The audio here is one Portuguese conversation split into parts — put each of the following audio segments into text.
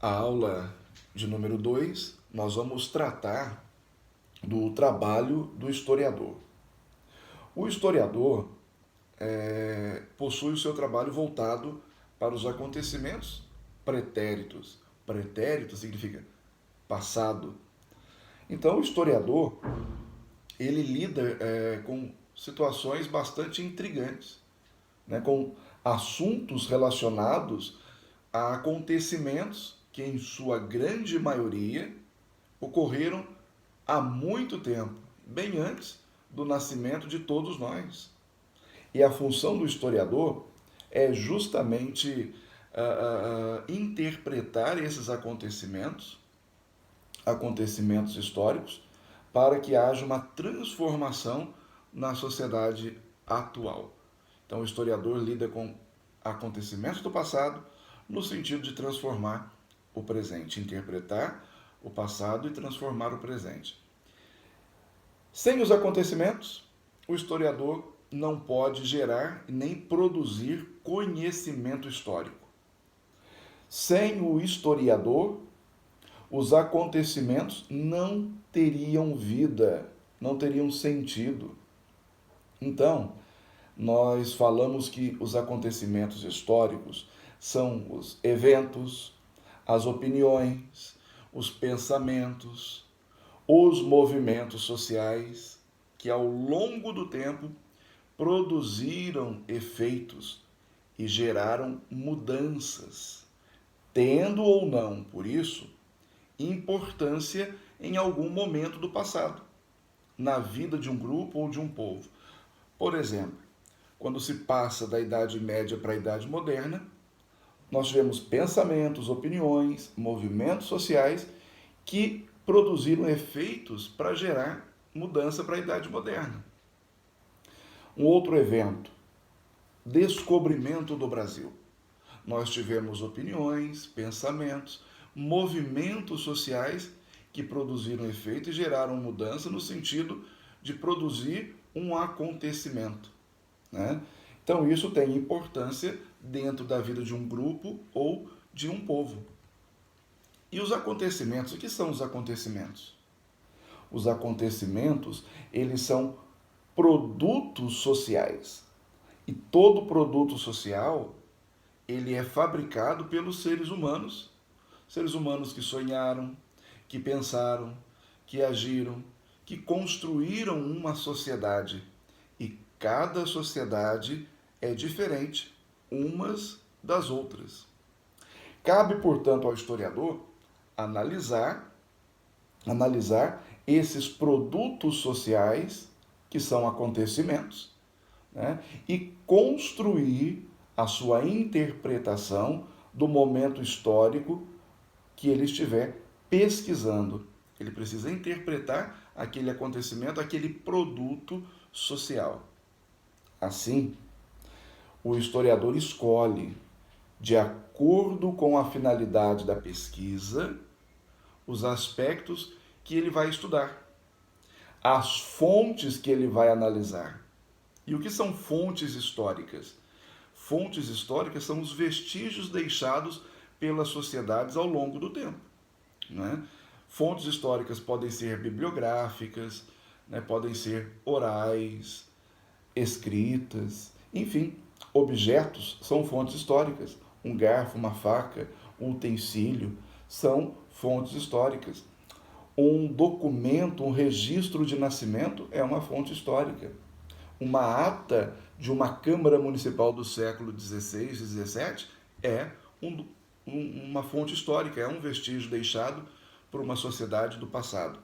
A aula de número 2, nós vamos tratar do trabalho do historiador. O historiador possui o seu trabalho voltado para os acontecimentos pretéritos. Pretérito significa passado. Então, o historiador, ele lida com situações bastante intrigantes, né, com assuntos relacionados a acontecimentos que, em sua grande maioria, ocorreram há muito tempo, bem antes do nascimento de todos nós. E a função do historiador é justamente interpretar esses acontecimentos históricos, para que haja uma transformação na sociedade atual. Então, o historiador lida com acontecimentos do passado no sentido de transformar o presente, interpretar o passado e transformar o presente. Sem os acontecimentos, o historiador não pode gerar nem produzir conhecimento histórico. Sem o historiador, os acontecimentos não teriam vida, não teriam sentido. Então, nós falamos que os acontecimentos históricos são os eventos, as opiniões, os pensamentos, os movimentos sociais que ao longo do tempo produziram efeitos e geraram mudanças, tendo ou não, por isso, importância em algum momento do passado, na vida de um grupo ou de um povo. Por exemplo, quando se passa da Idade Média para a Idade Moderna, nós tivemos pensamentos, opiniões, movimentos sociais que produziram efeitos para gerar mudança para a Idade Moderna. Um outro evento, descobrimento do Brasil. Nós tivemos opiniões, pensamentos, movimentos sociais que produziram efeito e geraram mudança no sentido de produzir um acontecimento, né? Então, isso tem importância dentro da vida de um grupo ou de um povo. E os acontecimentos, o que são os acontecimentos? Os acontecimentos, eles são produtos sociais. E todo produto social, ele é fabricado pelos seres humanos que sonharam, que pensaram, que agiram, que construíram uma sociedade. E cada sociedade é diferente umas das outras. Cabe, portanto, ao historiador analisar esses produtos sociais, que são acontecimentos, né, e construir a sua interpretação do momento histórico que ele estiver pesquisando. Ele precisa interpretar aquele acontecimento, aquele produto social. Assim, o historiador escolhe, de acordo com a finalidade da pesquisa, os aspectos que ele vai estudar, as fontes que ele vai analisar. E o que são fontes históricas? Fontes históricas são os vestígios deixados pelas sociedades ao longo do tempo, né? Fontes históricas podem ser bibliográficas, né? Podem ser orais, escritas, enfim, objetos são fontes históricas. Um garfo, uma faca, um utensílio são fontes históricas. Um documento, um registro de nascimento é uma fonte histórica. Uma ata de uma Câmara Municipal do século XVI e XVII é uma fonte histórica, é um vestígio deixado por uma sociedade do passado.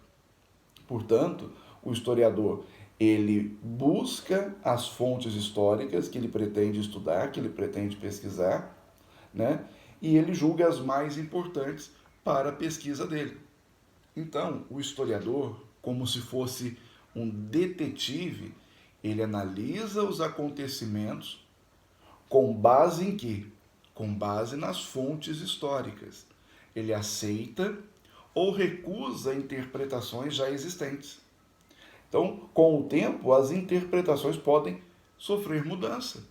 Portanto, o historiador, ele busca as fontes históricas que ele pretende estudar, que ele pretende pesquisar, né? E ele julga as mais importantes para a pesquisa dele. Então, o historiador, como se fosse um detetive, ele analisa os acontecimentos com base em quê? Com base nas fontes históricas. Ele aceita ou recusa interpretações já existentes. Então, com o tempo, as interpretações podem sofrer mudança.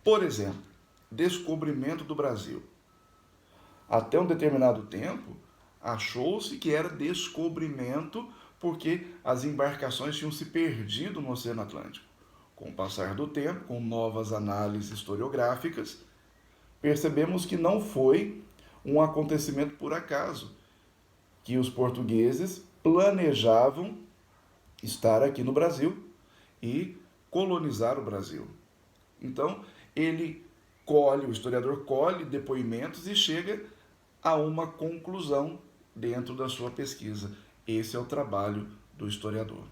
Por exemplo, descobrimento do Brasil. Até um determinado tempo, achou-se que era descobrimento porque as embarcações tinham se perdido no Oceano Atlântico. Com o passar do tempo, com novas análises historiográficas, percebemos que não foi um acontecimento por acaso, que os portugueses planejavam estar aqui no Brasil e colonizar o Brasil. Então, o historiador colhe depoimentos e chega a uma conclusão dentro da sua pesquisa. Esse é o trabalho do historiador.